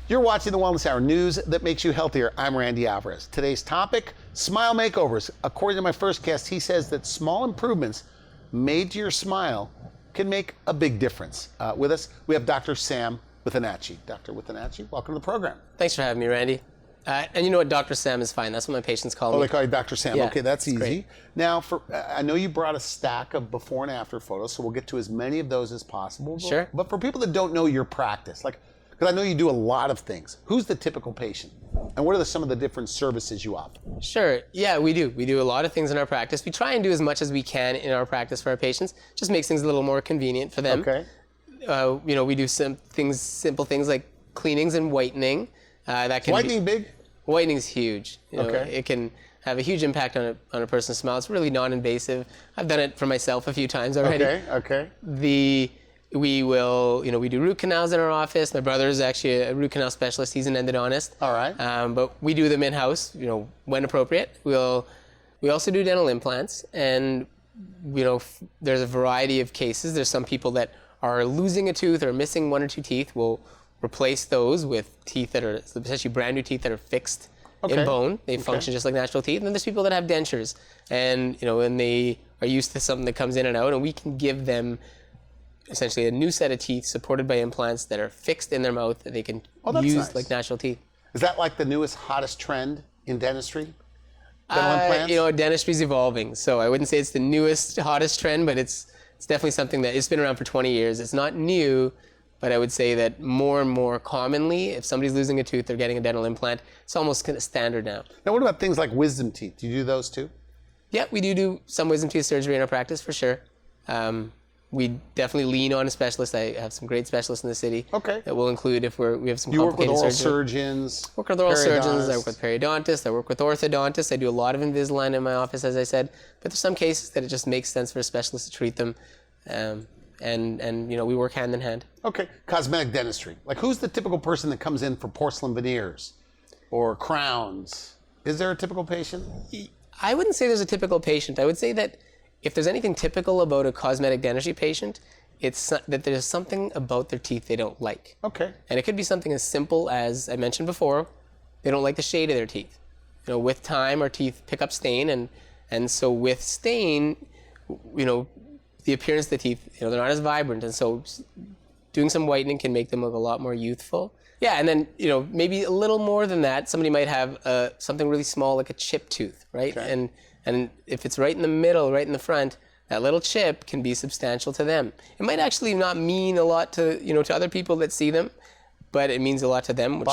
You're watching the Wellness Hour, news that makes you healthier. I'm Randy Alvarez. Today's topic, smile makeovers. According to my first guest, he says that small improvements made to your smile can make a big difference. With us, we have Dr. Sam Withanachchi. Dr. Withanachchi, welcome to the program. Thanks for having me, Randy. And you know what, Dr. Sam is fine. That's what my patients call me. Oh, they call you Dr. Sam. Yeah, okay, that's easy. great. Now, I know you brought a stack of before and after photos, so we'll get to as many of those as possible. Sure. But for people that don't know your practice, because I know you do a lot of things, who's the typical patient? And what are some of the different services you offer? Sure. Yeah, we do. We do a lot of things in our practice. We try and do as much as we can in our practice for our patients. Just makes things a little more convenient for them. Okay. We do simple things like cleanings and whitening. That can Whitening big? Whitening's huge. Okay. It can have a huge impact on a person's smile. It's really non-invasive. I've done it for myself a few times already. Okay. We do root canals in our office. My brother is actually a root canal specialist. He's an endodontist. All right. But we do them in-house, when appropriate. We also do dental implants, and there's a variety of cases. There's some people that are losing a tooth or missing one or two teeth. We'll replace those with teeth that are essentially brand new teeth that are fixed in bone. They function just like natural teeth. And then there's people that have dentures, and and they are used to something that comes in and out, and we can give them essentially a new set of teeth supported by implants that are fixed in their mouth that they can use like natural teeth. Is that like the newest, hottest trend in dentistry? Dental implants? Dentistry's evolving, so I wouldn't say it's the newest, hottest trend, but it's definitely something that it's been around for 20 years. It's not new, but I would say that more and more commonly, if somebody's losing a tooth, they're getting a dental implant. It's almost kind of standard now. Now, what about things like wisdom teeth? Do you do those too? Yeah, we do some wisdom tooth surgery in our practice for sure. We definitely lean on a specialist. I have some great specialists in the city. Okay. That will include if we have some You work with complicated oral surgery. surgeons? Work with oral surgeons. I work with periodontists. I work with orthodontists. I do a lot of Invisalign in my office, as I said. But there's some cases that it just makes sense for a specialist to treat them, and we work hand in hand. Okay. Cosmetic dentistry. Like, who's the typical person that comes in for porcelain veneers or crowns? Is there a typical patient? I wouldn't say there's a typical patient. I would say that if there's anything typical about a cosmetic dentistry patient, it's that there's something about their teeth they don't like. Okay. And it could be something as simple as I mentioned before, they don't like the shade of their teeth. With time, our teeth pick up stain, and so with stain, the appearance of the teeth, they're not as vibrant, and so doing some whitening can make them look a lot more youthful. Yeah, and then maybe a little more than that, somebody might have something really small like a chipped tooth, right? Okay. And if it's right in the middle, right in the front, that little chip can be substantial to them. It might actually not mean a lot to to other people that see them, but it means a lot to them, which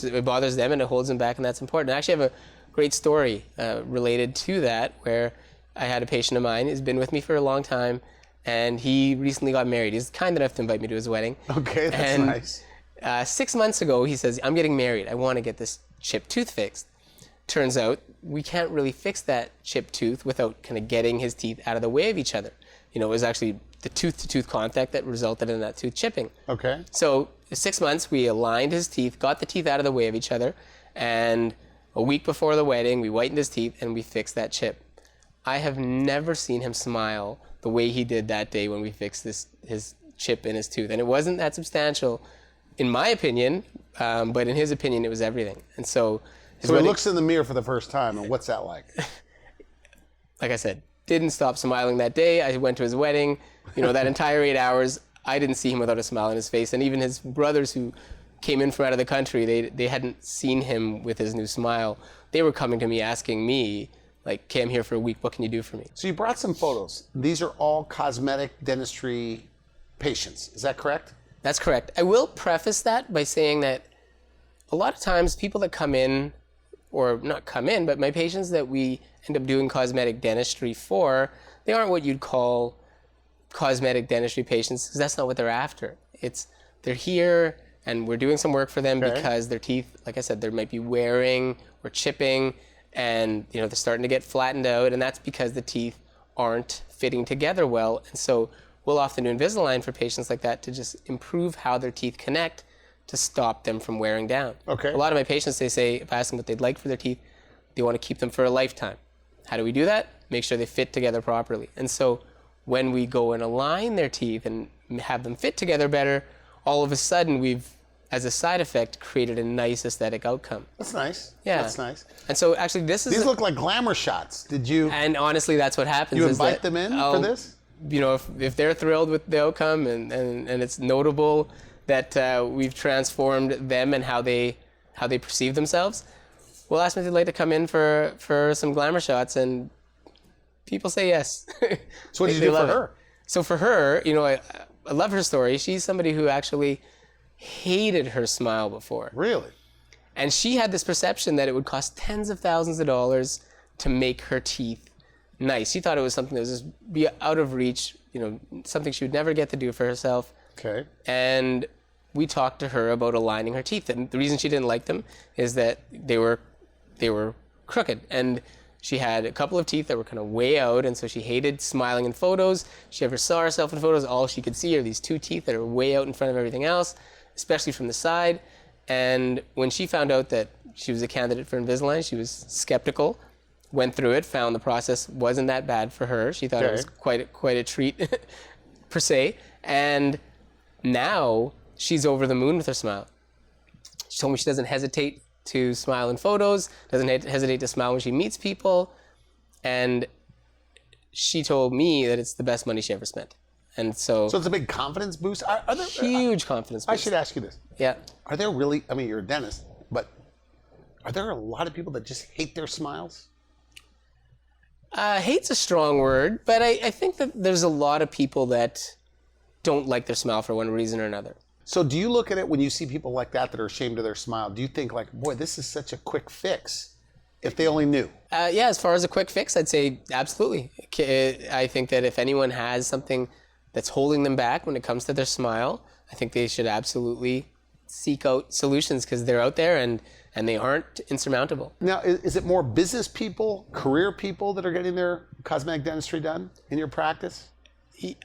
it bothers them and it holds them back, and that's important. I actually have a great story related to that, where I had a patient of mine who's been with me for a long time, and he recently got married. He's kind enough to invite me to his wedding. Okay, that's nice. 6 months ago, he says, "I'm getting married. I want to get this chipped tooth fixed." Turns out we can't really fix that chipped tooth without kind of getting his teeth out of the way of each other. It was actually the tooth-to-tooth contact that resulted in that tooth chipping. Okay. So 6 months, we aligned his teeth, got the teeth out of the way of each other, and a week before the wedding, we whitened his teeth and we fixed that chip. I have never seen him smile the way he did that day when we fixed his chip in his tooth. And it wasn't that substantial, in my opinion, but in his opinion, it was everything. And so he looks in the mirror for the first time, and what's that like? Like I said, didn't stop smiling that day. I went to his wedding. That entire 8 hours, I didn't see him without a smile on his face. And even his brothers who came in from out of the country, they hadn't seen him with his new smile. They were coming to me asking me, like, "Okay, I'm here for a week. What can you do for me?" So you brought some photos. These are all cosmetic dentistry patients. Is that correct? That's correct. I will preface that by saying that a lot of times people that come in, or not come in, but my patients that we end up doing cosmetic dentistry for, they aren't what you'd call cosmetic dentistry patients, because that's not what they're after. They're here and we're doing some work for them because their teeth, like I said, they might be wearing or chipping, and they're starting to get flattened out, and that's because the teeth aren't fitting together well. And so we'll often do Invisalign for patients like that to just improve how their teeth connect to stop them from wearing down. Okay. A lot of my patients, they say, if I ask them what they'd like for their teeth, they want to keep them for a lifetime. How do we do that? Make sure they fit together properly. And so when we go and align their teeth and have them fit together better, all of a sudden we've as a side effect, created a nice aesthetic outcome. That's nice. Yeah. That's nice. And so actually These look like glamour shots. Did you and honestly, that's what happens. you is invite that them in for I'll- this? You know, if they're thrilled with the outcome and it's notable that we've transformed them and how they perceive themselves, we'll ask them if they'd like to come in for some glamour shots, and people say yes. So what did you They do for love it. her? So for her, you know, I love her story. She's somebody who actually hated her smile before. Really? And she had this perception that it would cost tens of thousands of dollars to make her teeth nice. She thought it was something that was just be out of reach, you know, something she would never get to do for herself. Okay. And we talked to her about aligning her teeth. And the reason she didn't like them is that they were crooked. And she had a couple of teeth that were kind of way out, and so she hated smiling in photos. She never saw herself in photos. All she could see are these two teeth that are way out in front of everything else, especially from the side. And when she found out that she was a candidate for Invisalign, she was skeptical, went through it, found the process wasn't that bad for her. She thought it was quite a treat, per se. And now she's over the moon with her smile. She told me she doesn't hesitate to smile in photos, doesn't hesitate to smile when she meets people. And she told me that it's the best money she ever spent. And so So it's a big confidence boost. Are there, huge confidence boost. I should ask you this. Yeah. Are there really, I mean, you're a dentist, but are there a lot of people that just hate their smiles? Hate's a strong word, but I think that there's a lot of people that don't like their smile for one reason or another. So do you look at it when you see people like that are ashamed of their smile? Do you think like, boy, this is such a quick fix if they only knew? Yeah, as far as a quick fix, I'd say absolutely. I think that if anyone has something that's holding them back when it comes to their smile, I think they should absolutely seek out solutions because they're out there and they aren't insurmountable. Now, is it more business people, career people that are getting their cosmetic dentistry done in your practice?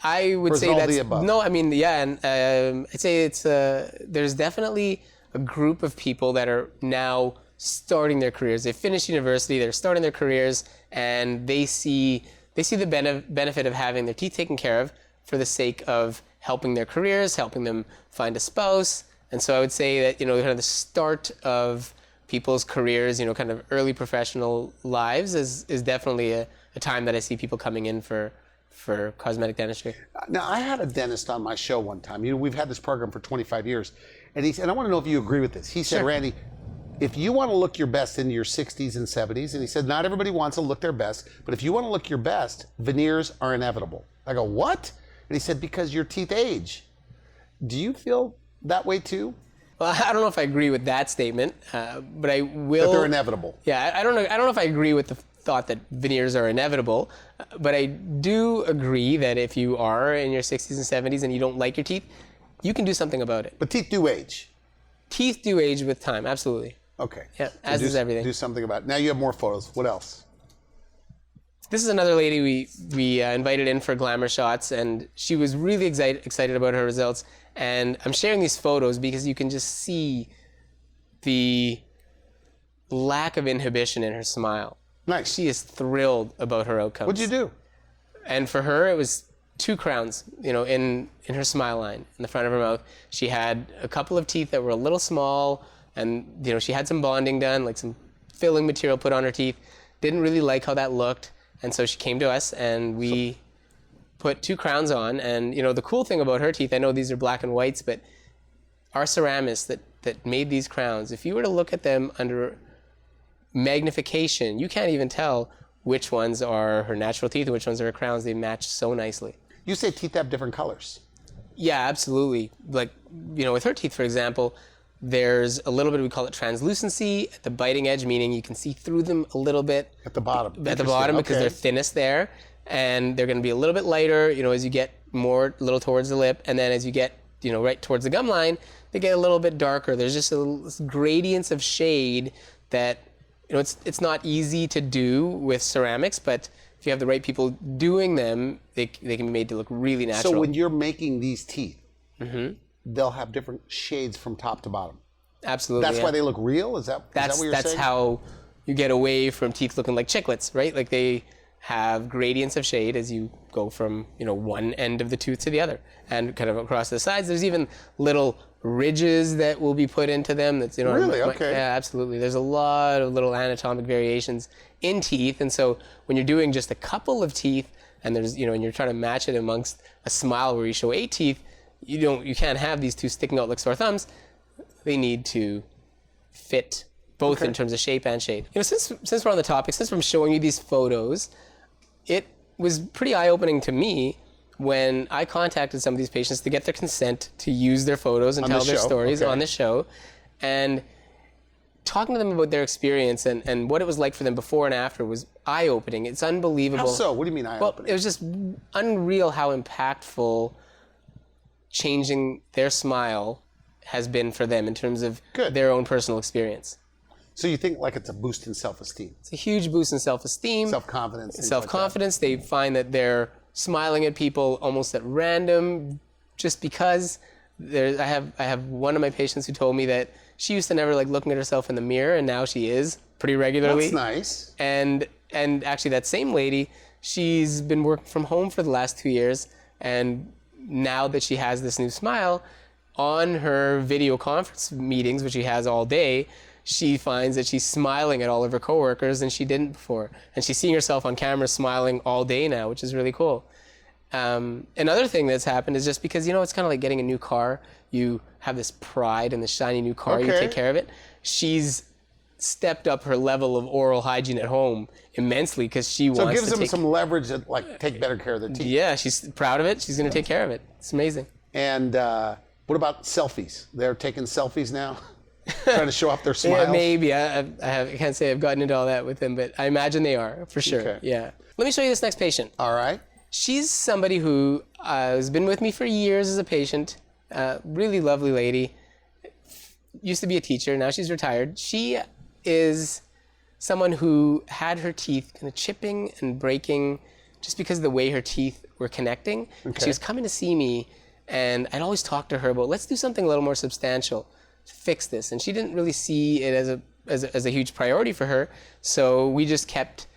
I would Or is say it all that's the above? no. I mean, yeah, and I'd say it's there's definitely a group of people that are now starting their careers. They finished university, they're starting their careers, and they see the benefit of having their teeth taken care of for the sake of helping their careers, helping them find a spouse. And so I would say that, you know, kind of the start of people's careers, you know, kind of early professional lives is definitely a time that I see people coming in for cosmetic dentistry. Now, I had a dentist on my show one time. You know, we've had this program for 25 years. And he said, I want to know if you agree with this. He said, Sure. Randy, if you want to look your best in your 60s and 70s, and he said, not everybody wants to look their best, but if you want to look your best, veneers are inevitable. I go, what? And he said, because your teeth age. Do you feel that way too? Well, I don't know if I agree with that statement, but I will. That they're inevitable. Yeah, I don't know. I don't know if I agree with the thought that veneers are inevitable, but I do agree that if you are in your 60s and 70s and you don't like your teeth, you can do something about it. But teeth do age. Teeth do age with time, absolutely. Okay. Yeah, So as does everything. Do something about it. Now you have more photos. What else? This is another lady we invited in for glamour shots, and she was really excited about her results. And I'm sharing these photos because you can just see the lack of inhibition in her smile. Nice. She is thrilled about her outcomes. What'd you do? And for her, it was 2 crowns, you know, in her smile line, in the front of her mouth. She had a couple of teeth that were a little small, and, you know, she had some bonding done, like some filling material put on her teeth. Didn't really like how that looked, and so she came to us, and we put 2 crowns on. And, you know, the cool thing about her teeth, I know these are black and whites, but our ceramists that made these crowns, if you were to look at them under magnification, you can't even tell which ones are her natural teeth and which ones are her crowns. They match so nicely. You say teeth have different colors. Yeah, absolutely. Like, you know, with her teeth, for example, there's a little bit, we call it translucency at the biting edge, meaning you can see through them a little bit. At the bottom. At the bottom, because they're thinnest there. And they're going to be a little bit lighter, you know, as you get more, a little towards the lip. And then as you get, you know, right towards the gum line, they get a little bit darker. There's just gradients of shade that, you know, it's not easy to do with ceramics, but if you have the right people doing them, they can be made to look really natural. So when you're making these teeth, they'll have different shades from top to bottom. Absolutely. That's why they look real? Is that what you're saying? That's how you get away from teeth looking like chiclets, right? Like they have gradients of shade as you go from, you know, one end of the tooth to the other, and kind of across the sides. There's even little ridges that will be put into them. That's, you know, Really? Okay. Yeah, absolutely. There's a lot of little anatomic variations in teeth, and so when you're doing just a couple of teeth, and there's, you know, and you're trying to match it amongst a smile where you show 8 teeth, you can't have these 2 sticking out like sore thumbs. They need to fit both in terms of shape and shade. You know, since we're on the topic, since I'm showing you these photos, it was pretty eye-opening to me when I contacted some of these patients to get their consent to use their photos and tell their stories on the show, and talking to them about their experience and what it was like for them before and after was eye-opening. It's unbelievable. How so? What do you mean eye-opening? Well, it was just unreal how impactful changing their smile has been for them in terms of their own personal experience. So you think like it's a boost in self-esteem? It's a huge boost in self-esteem. Self-confidence. Self-confidence. They find that they're smiling at people almost at random just because. I have one of my patients who told me that she used to never like looking at herself in the mirror, and now she is pretty regularly. That's nice. And actually that same lady, she's been working from home for the last 2 years, and now that she has this new smile, on her video conference meetings, which she has all day, she finds that she's smiling at all of her coworkers, and she didn't before. And she's seeing herself on camera smiling all day now, which is really cool. Another thing that's happened is just because, you know, it's kind of like getting a new car. You have this pride in the shiny new car. You take care of it. She's stepped up her level of oral hygiene at home immensely because she wants to So it gives them some leverage to like take better care of their teeth. Yeah, she's proud of it. She's going to take care of it. It's amazing. And what about selfies? They're taking selfies now? Trying to show off their smiles? Yeah, maybe. I can't say I've gotten into all that with them, but I imagine they are, for sure. Okay. Yeah. Let me show you this next patient. All right. She's somebody who has been with me for years as a patient. Really lovely lady. Used to be a teacher. Now she's retired. She is someone who had her teeth kind of chipping and breaking just because of the way her teeth were connecting. She was coming to see me, and I'd always talk to her about, let's do something a little more substantial to fix this. And she didn't really see it as a huge priority for her. So we just kept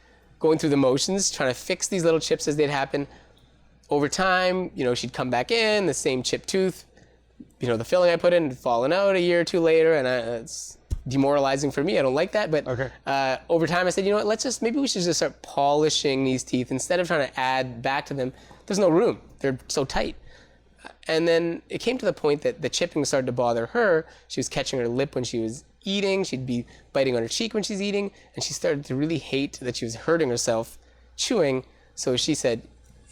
going through the motions, trying to fix these little chips as they'd happen. Over time, you know, she'd come back in, the same chipped tooth. You know, the filling I put in had fallen out a year or two later, and it's demoralizing for me. I don't like that. But over time, I said, you know what, maybe we should just start polishing these teeth instead of trying to add back to them. There's no room. They're so tight. And then it came to the point that the chipping started to bother her. She was catching her lip when she was eating. She'd be biting on her cheek when she's eating. And she started to really hate that she was hurting herself chewing. So she said,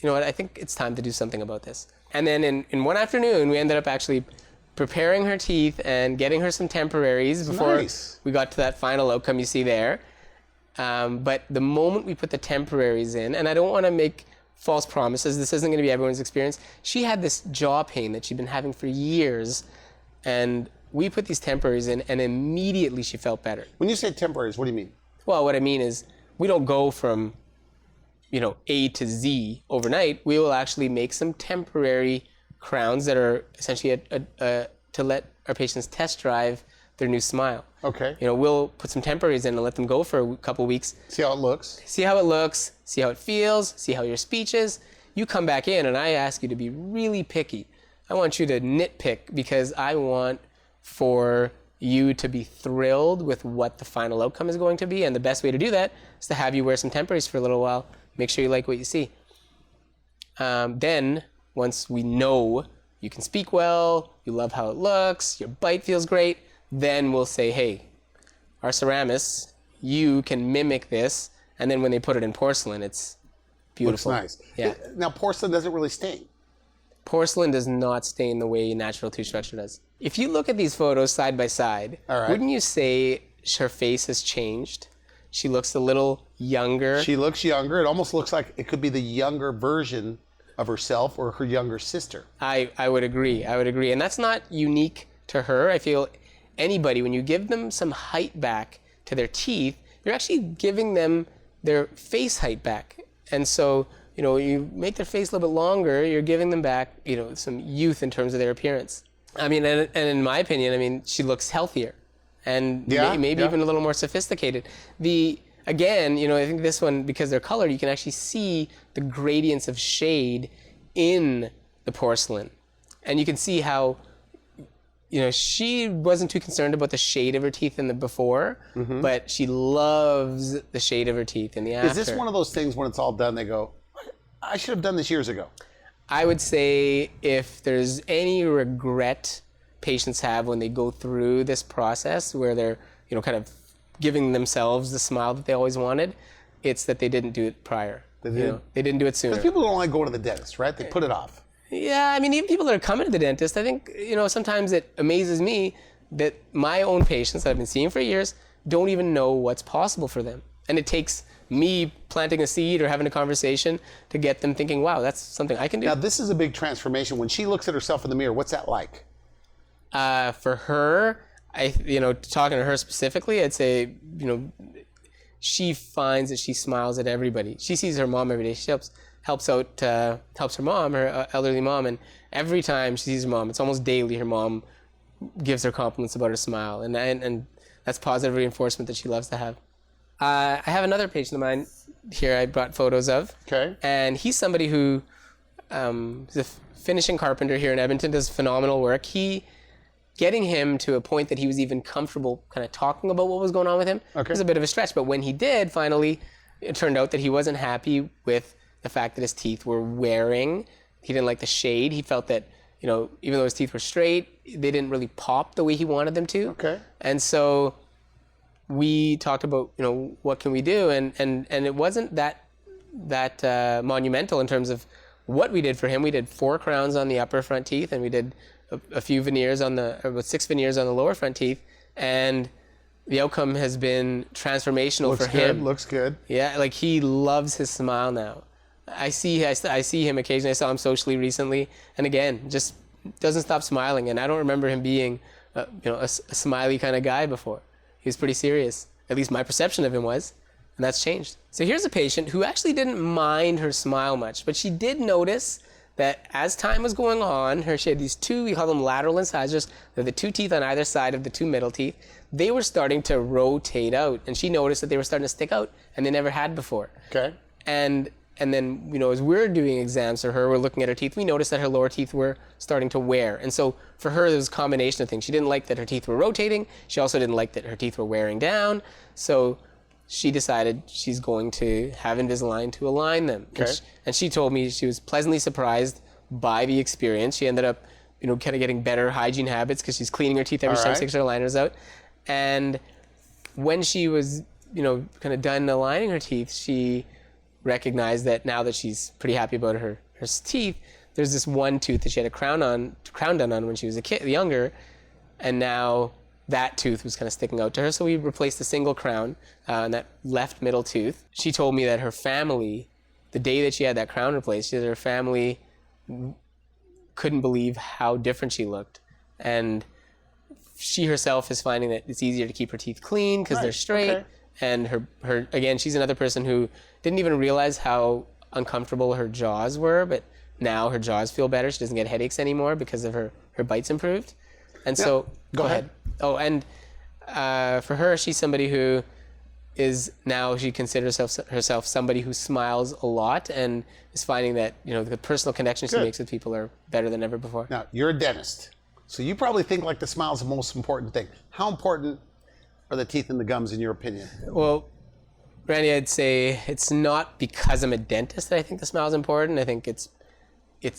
you know what, I think it's time to do something about this. And then in one afternoon, we ended up actually preparing her teeth and getting her some temporaries before we got to that final outcome you see there. But the moment we put the temporaries in, and I don't want to make false promises, this isn't going to be everyone's experience. She had this jaw pain that she'd been having for years, and we put these temporaries in, and immediately she felt better. When you say temporaries, what do you mean? Well, what I mean is we don't go from, you know, A to Z overnight. We will actually make some temporary crowns that are essentially to let our patients test drive their new smile. Okay. You know, we'll put some temporaries in and let them go for a couple weeks. See how it looks. See how it looks, see how it feels, see how your speech is. You come back in and I ask you to be really picky. I want you to nitpick because I want for you to be thrilled with what the final outcome is going to be. And the best way to do that is to have you wear some temporaries for a little while. Make sure you like what you see. Then, once we know you can speak well, you love how it looks, your bite feels great, then we'll say, hey, our ceramists, you can mimic this, and then when they put it in porcelain, it's beautiful. Looks nice. Yeah. Now, porcelain doesn't really stain. Porcelain does not stain the way natural tooth structure does. If you look at these photos side by side, wouldn't you say her face has changed? She looks a little younger. She looks younger. It almost looks like it could be the younger version of herself or her younger sister. I would agree. I would agree. And that's not unique to her. I feel anybody, when you give them some height back to their teeth, you're actually giving them their face height back. And so, you know, you make their face a little bit longer, you're giving them back, you know, some youth in terms of their appearance. I mean, and in my opinion, I mean, she looks healthier and maybe even a little more sophisticated. Again, you know, I think this one, because they're colored, you can actually see the gradients of shade in the porcelain. And you can see how, she wasn't too concerned about the shade of her teeth in the before, but she loves the shade of her teeth in the after. Is this one of those things when it's all done, they go, I should have done this years ago? I would say if there's any regret patients have when they go through this process where they're, kind of giving themselves the smile that they always wanted, it's that they didn't do it prior. They didn't do it sooner. Because people don't like going to the dentist, right? They put it off. Yeah, I mean, even people that are coming to the dentist, I think, sometimes it amazes me that my own patients that I've been seeing for years don't even know what's possible for them. And it takes me planting a seed or having a conversation to get them thinking, wow, that's something I can do. Now, this is a big transformation. When she looks at herself in the mirror, what's that like? For her, talking to her specifically, I'd say, she finds that she smiles at everybody. She sees her mom every day. She helps her mom, her elderly mom, and every time she sees her mom, it's almost daily, her mom gives her compliments about her smile, and that's positive reinforcement that she loves to have. I have another patient of mine here I brought photos of. Okay. And he's somebody who is a finishing carpenter here in Edmonton, does phenomenal work. Getting him to a point that he was even comfortable kind of talking about what was going on with him was a bit of a stretch. But when he did, finally, it turned out that he wasn't happy with the fact that his teeth were wearing. He didn't like the shade. He felt that, even though his teeth were straight, they didn't really pop the way he wanted them to. Okay. And so we talked about, what can we do? And it wasn't that monumental in terms of what we did for him. We did 4 crowns on the upper front teeth, and we did a few veneers about 6 veneers on the lower front teeth, and the outcome has been transformational for him. Looks good. Yeah, like he loves his smile now. I see him occasionally. I saw him socially recently, and again, just doesn't stop smiling. And I don't remember him being, a smiley kind of guy before. He was pretty serious. At least my perception of him was, and that's changed. So here's a patient who actually didn't mind her smile much, but she did notice that as time was going on, she had these 2, we call them lateral incisors. They're the 2 teeth on either side of the 2 middle teeth. They were starting to rotate out, and she noticed that they were starting to stick out, and they never had before. Okay. And then, as we're doing exams for her, we're looking at her teeth, we noticed that her lower teeth were starting to wear. And so for her, there was a combination of things. She didn't like that her teeth were rotating. She also didn't like that her teeth were wearing down. So she decided she's going to have Invisalign to align them. Okay. And she told me she was pleasantly surprised by the experience. She ended up, kind of getting better hygiene habits because she's cleaning her teeth every time she takes her aligners out. And when she was, kind of done aligning her teeth, she recognized that now that she's pretty happy about her teeth, there's this one tooth that she had a crown done on when she was younger, and now that tooth was kind of sticking out to her. So we replaced the single crown on that left middle tooth. She told me that her family, the day that she had that crown replaced, her family couldn't believe how different she looked. And she herself is finding that it's easier to keep her teeth clean because they're straight. Okay. And her again, she's another person who didn't even realize how uncomfortable her jaws were, but now her jaws feel better. She doesn't get headaches anymore because of her bites improved. And so, go ahead. Oh, and for her, she's somebody who is now, she considers herself somebody who smiles a lot and is finding that, the personal connections she makes with people are better than ever before. Now, you're a dentist, so you probably think like the smile is the most important thing. How important are the teeth and the gums in your opinion? Well, Randy, I'd say it's not because I'm a dentist that I think the smile is important. I think it's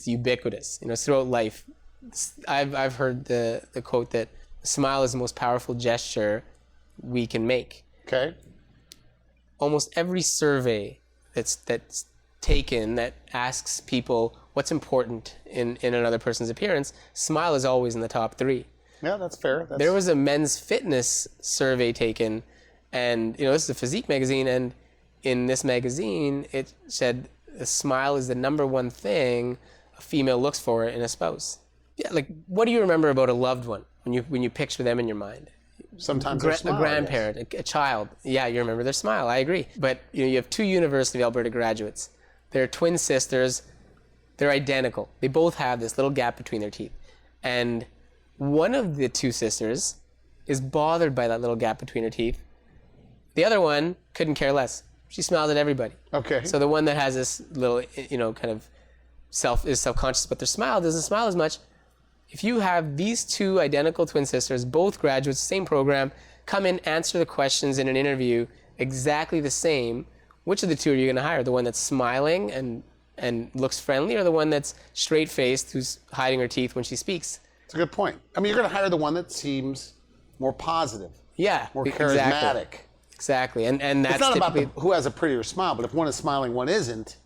ubiquitous, throughout life. I've heard the quote that a smile is the most powerful gesture we can make. Okay. Almost every survey that's taken that asks people what's important in another person's appearance, smile is always in the top 3. Yeah, that's fair. There was a men's fitness survey taken, and this is a physique magazine, and in this magazine it said a smile is the number 1 thing a female looks for in a spouse. Yeah, like what do you remember about a loved one when you picture them in your mind? Sometimes their smile, a grandparent, a child. Yeah, you remember their smile. I agree. But you have 2 University of Alberta graduates. They're twin sisters. They're identical. They both have this little gap between their teeth, and one of the 2 sisters is bothered by that little gap between her teeth. The other one couldn't care less. She smiles at everybody. Okay. So the one that has this little, kind of self-conscious about their smile doesn't smile as much. if you have these two identical twin sisters, both graduates, same program, come in, answer the questions in an interview exactly the same, which of the two are you going to hire? The one that's smiling and looks friendly, or the one that's straight-faced who's hiding her teeth when she speaks? It's a good point. I mean, you're going to hire the one that seems more positive, more charismatic. Exactly. And that's it's not about typically who has a prettier smile, but if one is smiling, one isn't.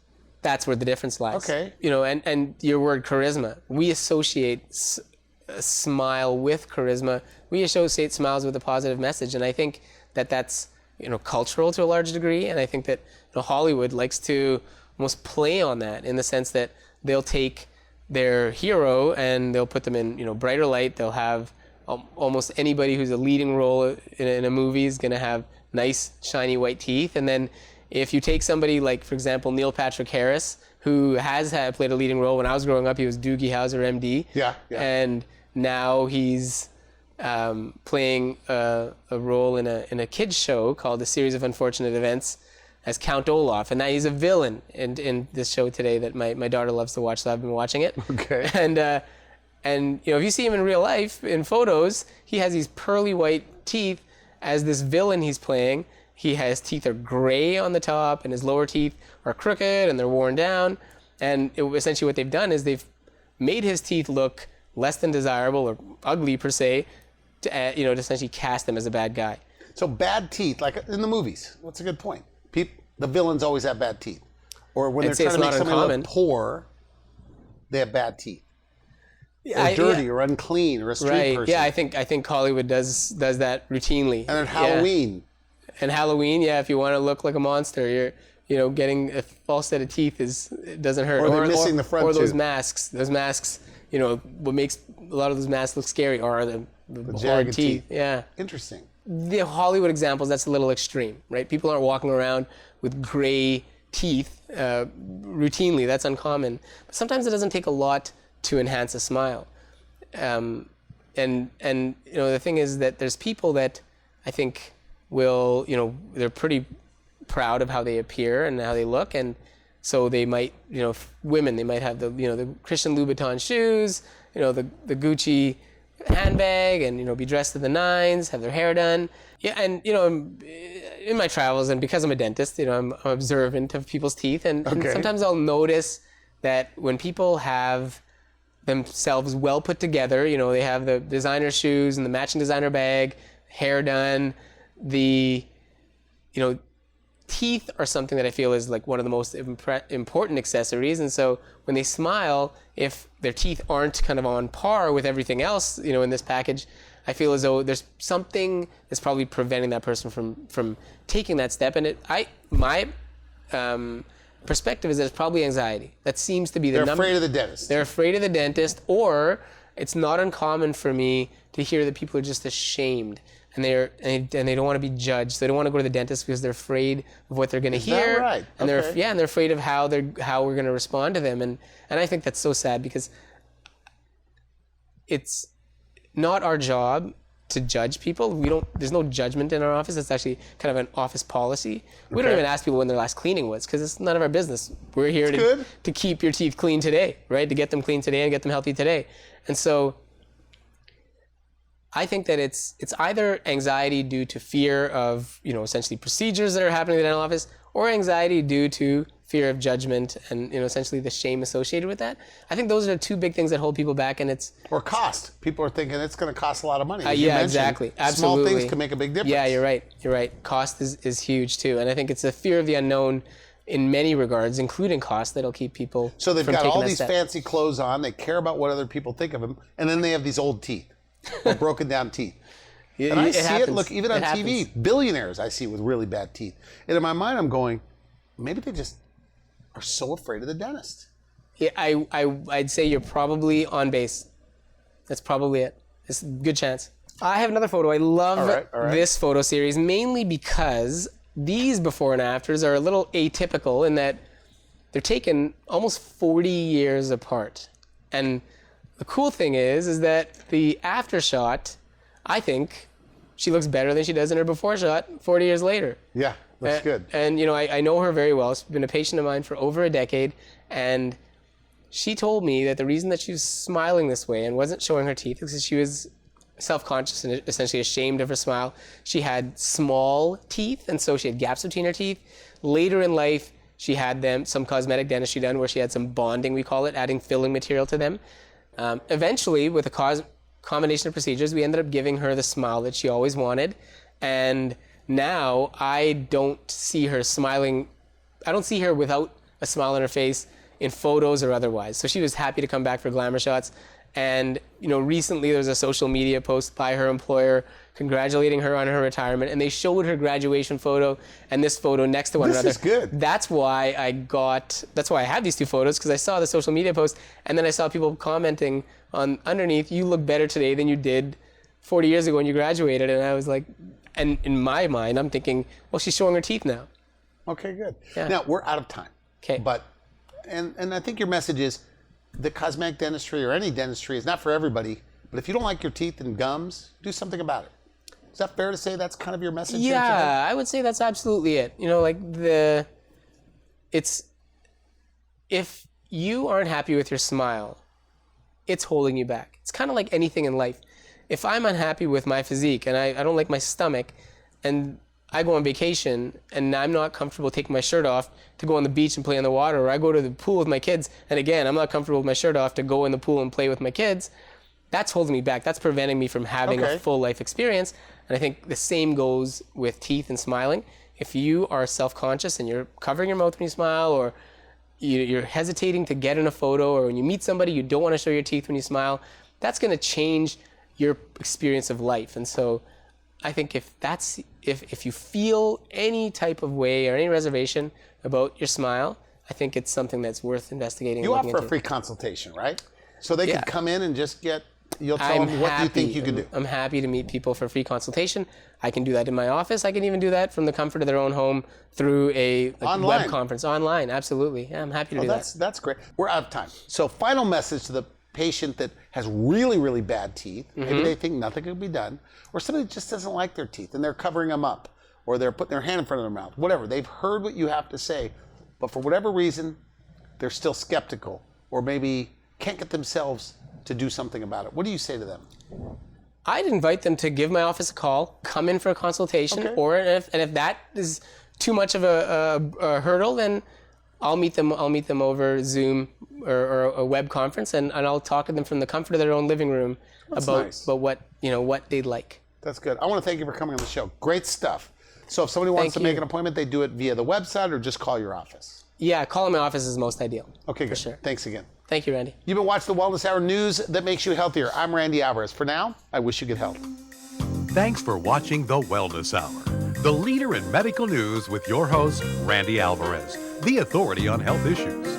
That's where the difference lies. Okay. You know, and your word charisma. We associate a smile with charisma. We associate smiles with a positive message, and I think that that's, you know, cultural to a large degree. And I think that, you know, Hollywood likes to almost play on that in the sense that they'll take their hero and they'll put them in, you know, brighter light. They'll have almost anybody who's a leading role in a movie is going to have nice shiny white teeth, and then if you take somebody like, for example, Neil Patrick Harris, who has played a leading role. When I was growing up, he was Doogie Howser, MD. Yeah. And now he's playing a role in a kids show called A Series of Unfortunate Events as Count Olaf, and now he's a villain in this show today that my daughter loves to watch, so I've been watching it. Okay. And you know, if you see him in real life, in photos, he has these pearly white teeth as this villain he's playing. His teeth are gray on the top, and his lower teeth are crooked, and they're worn down. And essentially what they've done is they've made his teeth look less than desirable or ugly per se, to essentially cast him as a bad guy. So bad teeth, like in the movies, what's a good point? The villains always have bad teeth. Or when they're trying to make somebody look poor, they have bad teeth. Or dirty or unclean or a street person. Yeah, I think Hollywood does that routinely. And then Halloween. And Halloween, if you want to look like a monster, getting a false set of teeth doesn't hurt. Or they're missing the front tooth. Or those masks. Those masks, what makes a lot of those masks look scary are the horrid teeth. Yeah. Interesting. The Hollywood examples, that's a little extreme, right? People aren't walking around with gray teeth routinely. That's uncommon. But sometimes it doesn't take a lot to enhance a smile. And the thing is that there's people that I think will, they're pretty proud of how they appear and how they look, and so they might, women, they might have the Christian Louboutin shoes, the Gucci handbag, and be dressed to the nines, have their hair done. Yeah, and in my travels, and because I'm a dentist, I'm observant of people's teeth, and sometimes I'll notice that when people have themselves well put together, they have the designer shoes and the matching designer bag, hair done, the teeth are something that I feel is like one of the most important accessories. And so when they smile, if their teeth aren't kind of on par with everything else, in this package, I feel as though there's something that's probably preventing that person from taking that step. And my perspective is that it's probably anxiety. That seems to be the number. They're afraid of the dentist. They're afraid of the dentist, or it's not uncommon for me to hear that people are just ashamed. And they don't want to be judged. They don't want to go to the dentist because they're afraid of what they're going to hear. Is that right? And they're afraid of how we're going to respond to them. And I think that's so sad, because it's not our job to judge people. There's no judgment in our office. It's actually kind of an office policy. We don't even ask people when their last cleaning was, because it's none of our business. We're here to keep your teeth clean today, right? To get them clean today and get them healthy today. And so I think that it's either anxiety due to fear of, essentially procedures that are happening in the dental office, or anxiety due to fear of judgment and, essentially the shame associated with that. I think those are the two big things that hold people back, and it's... Or cost. People are thinking it's going to cost a lot of money. Yeah, exactly. Absolutely. Small things can make a big difference. Yeah, you're right. Cost is huge too. And I think it's a fear of the unknown in many regards, including cost, that'll keep people So they've from got taking all that these step. fancy clothes on. They care about what other people think of them. And then they have these old teeth. Or broken down teeth. And I see it, look, even on TV, billionaires I see with really bad teeth. And in my mind, I'm going, maybe they just are so afraid of the dentist. Yeah, I'd say you're probably on base. That's probably it. It's a good chance. I have another photo. I love All right. this photo series, mainly because these before and afters are a little atypical in that they're taken almost 40 years apart. And the cool thing is that the after shot, I think she looks better than she does in her before shot 40 years later. Yeah, looks good. And, I know her very well. She's been a patient of mine for over a decade. And she told me that the reason that she was smiling this way and wasn't showing her teeth is because she was self-conscious and essentially ashamed of her smile. She had small teeth, and so she had gaps between her teeth. Later in life, she had some cosmetic dentistry done where she had some bonding, we call it, adding filling material to them. Eventually, with a combination of procedures, we ended up giving her the smile that she always wanted. And now I don't see her smiling. I don't see her without a smile on her face in photos or otherwise. So she was happy to come back for glamour shots. And, recently there was a social media post by her employer congratulating her on her retirement, and they showed her graduation photo and this photo next to one another. This is good. That's why I have these two photos, because I saw the social media post, and then I saw people commenting on underneath, "You look better today than you did 40 years ago when you graduated." And I was like, and in my mind, I'm thinking, well, she's showing her teeth now. Okay, good. Yeah. Now, we're out of time. Okay. But, and I think your message is that cosmetic dentistry or any dentistry is not for everybody, but if you don't like your teeth and gums, do something about it. Is that fair to say that's kind of your message? here today? Yeah, I would say that's absolutely it. If you aren't happy with your smile, it's holding you back. It's kind of like anything in life. If I'm unhappy with my physique and I don't like my stomach, and I go on vacation and I'm not comfortable taking my shirt off to go on the beach and play in the water, or I go to the pool with my kids, and again, I'm not comfortable with my shirt off to go in the pool and play with my kids, that's holding me back. That's preventing me from having a full life experience. And I think the same goes with teeth and smiling. If you are self-conscious and you're covering your mouth when you smile, or you're hesitating to get in a photo, or when you meet somebody, you don't want to show your teeth when you smile, that's going to change your experience of life. And so I think if you feel any type of way or any reservation about your smile, I think it's something that's worth investigating. You and looking offer a into. free consultation, right? So they can come in and just you'll tell them what you think you can do. I'm happy to meet people for free consultation. I can do that in my office. I can even do that from the comfort of their own home through a web conference. Online, absolutely. Yeah, I'm happy to do that. That's great. We're out of time. So final message to the patient that has really, really bad teeth. Maybe they think nothing can be done, or somebody just doesn't like their teeth and they're covering them up, or they're putting their hand in front of their mouth, whatever. They've heard what you have to say, but for whatever reason, they're still skeptical, or maybe can't get themselves to do something about it. What do you say to them? I'd invite them to give my office a call, come in for a consultation, Okay. and if that is too much of a hurdle, then I'll meet them over Zoom or a web conference, and I'll talk to them from the comfort of their own living room about what they'd like. That's good. I want to thank you for coming on the show. Great stuff. So if somebody wants to make an appointment, they do it via the website or just call your office? Yeah, calling my office is most ideal. Okay, good. For sure. Thanks again. Thank you, Randy. You've been watching the Wellness Hour, news that makes you healthier. I'm Randy Alvarez. For now, I wish you good health. Thanks for watching the Wellness Hour, the leader in medical news with your host, Randy Alvarez, the authority on health issues.